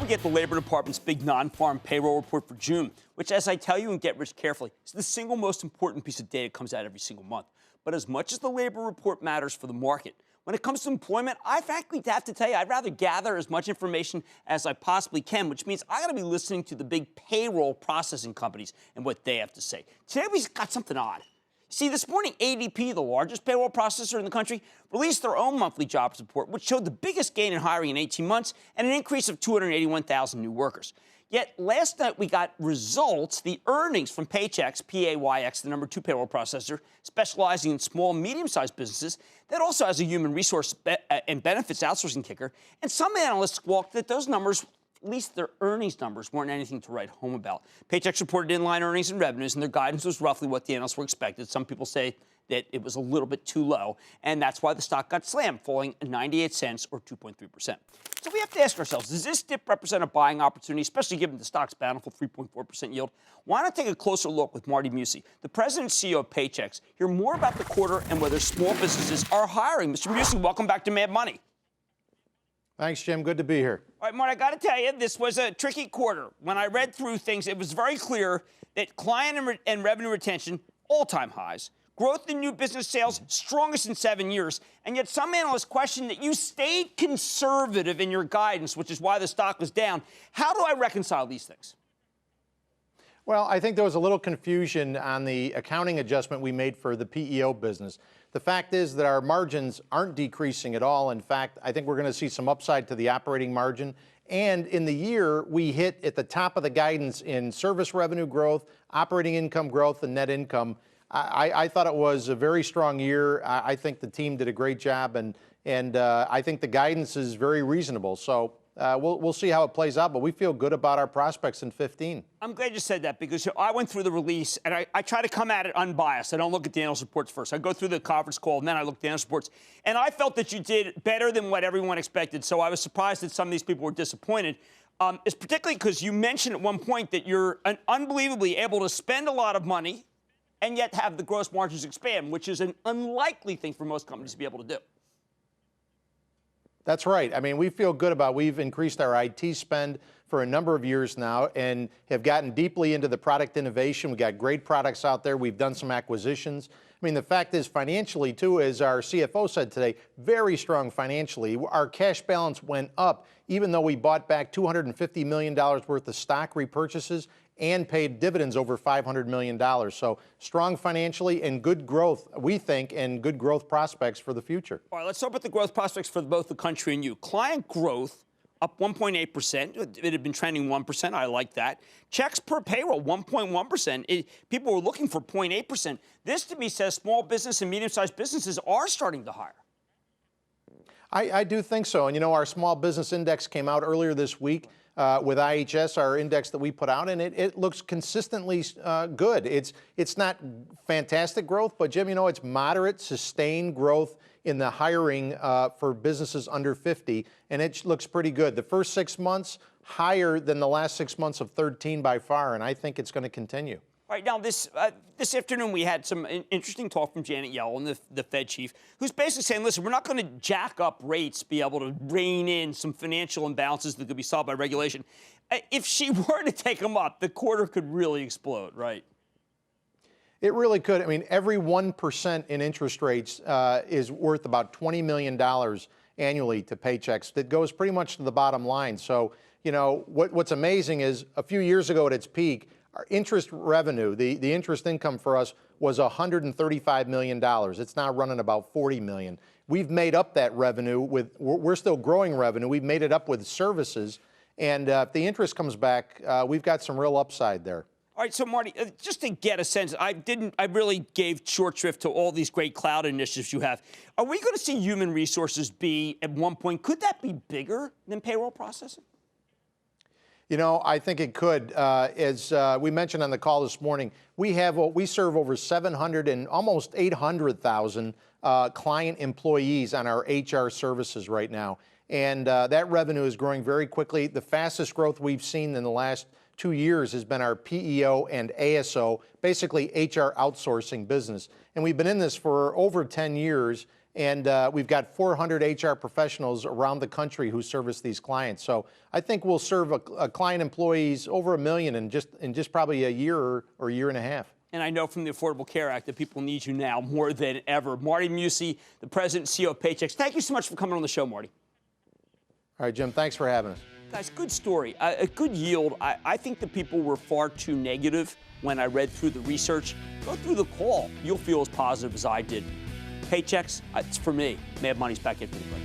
get the Labor Department's big non-farm payroll report for June, which, as I tell you and Get Rich Carefully, is the single most important piece of data that comes out every single month. But as much as the labor report matters for the market, when it comes to employment, I frankly have to tell you, I'd rather gather as much information as I possibly can, which means I got to be listening to the big payroll processing companies and what they have to say. Today, we've got something odd. See, this morning, ADP, the largest payroll processor in the country, released their own monthly jobs report, which showed the biggest gain in hiring in 18 months and an increase of 281,000 new workers. Yet last night we got results, the earnings from Paychex, Payx, the number 2 payroll processor, specializing in small and medium-sized businesses, that also has a human resource and benefits outsourcing kicker. And some analysts squawked that those numbers, at least their earnings numbers, weren't anything to write home about. Paychex reported inline earnings and revenues, and their guidance was roughly what the analysts were expected. Some people say that it was a little bit too low, and that's why the stock got slammed, falling 98 cents or 2.3%. So we have to ask ourselves, does this dip represent a buying opportunity, especially given the stock's bountiful 3.4% yield? Why not take a closer look with Marty Mucci, the president and CEO of Paychex, hear more about the quarter and whether small businesses are hiring. Mr. Mucci, welcome back to Mad Money. Thanks, Jim. Good to be here. All right, Marty, I got to tell you, this was a tricky quarter. When I read through things, it was very clear that client and revenue retention, all-time highs. Growth in new business sales, strongest in 7 years. And yet some analysts question that you stayed conservative in your guidance, which is why the stock was down. How do I reconcile these things? Well, I think there was a little confusion on the accounting adjustment we made for the PEO business. The fact is that our margins aren't decreasing at all. In fact, I think we're going to see some upside to the operating margin. And in the year, we hit at the top of the guidance in service revenue growth, operating income growth, and net income. I thought it was a very strong year. I think the team did a great job, and I think the guidance is very reasonable. So we'll see how it plays out, but we feel good about our prospects in 15. I'm glad you said that because I went through the release, and I try to come at it unbiased. I don't look at the analyst reports first. I go through the conference call, and then I look at the analyst reports. And I felt that you did better than what everyone expected, so I was surprised that some of these people were disappointed. It's particularly because you mentioned at one point that you're unbelievably able to spend a lot of money and yet have the gross margins expand, which is an unlikely thing for most companies to be able to do. That's right. I mean, we feel good about we've increased our IT spend for a number of years now and have gotten deeply into the product innovation. We've got great products out there. We've done some acquisitions. I mean, the fact is financially, too, as our CFO said today, very strong financially. Our cash balance went up, even though we bought back $250 million worth of stock repurchases and paid dividends over $500 million. So strong financially and good growth, we think, and good growth prospects for the future. All right, let's talk about the growth prospects for both the country and you. Client growth up 1.8%. It had been trending 1%. I like that. Checks per payroll, 1.1%. People were looking for 0.8%. This, to me, says small business and medium-sized businesses are starting to hire. I do think so. And, you know, our small business index came out earlier this week with IHS, our index that we put out, and it looks consistently good. It's not fantastic growth, but, Jim, you know, it's moderate, sustained growth in the hiring for businesses under 50, and it looks pretty good. The first 6 months, higher than the last 6 months of 13 by far, and I think it's going to continue. All right, now this afternoon we had some interesting talk from Janet Yellen, the Fed chief, who's basically saying, listen, we're not going to jack up rates, be able to rein in some financial imbalances that could be solved by regulation. If she were to take them up, the quarter could really explode, right? It really could. I mean, every 1% in interest rates is worth about $20 million annually to Paychex. That goes pretty much to the bottom line. So, you know, what's amazing is a few years ago at its peak, our interest revenue, the interest income for us was $135 million. It's now running about $40 million. We've made up that revenue we're still growing revenue. We've made it up with services. And if the interest comes back, we've got some real upside there. All right, so Marty, just to get a sense, I really gave short shrift to all these great cloud initiatives you have. Are we going to see human resources be at one point? Could that be bigger than payroll processing? You know, I think it could. As we mentioned on the call this morning, we serve over 700 and almost 800,000 client employees on our HR services right now. And that revenue is growing very quickly. The fastest growth we've seen in the last 2 years has been our PEO and ASO, basically HR outsourcing business. And we've been in this for over 10 years. And we've got 400 HR professionals around the country who service these clients. So I think we'll serve a client employees over 1 million in just probably a year or year and a half. And I know from the Affordable Care Act that people need you now more than ever. Marty Mucci, the president and CEO of Paychex. Thank you so much for coming on the show, Marty. All right, Jim, thanks for having us. Guys, good story. A good yield. I think the people were far too negative when I read through the research. Go through the call. You'll feel as positive as I did. Paychex, it's for me. Mad Money's back in for the break.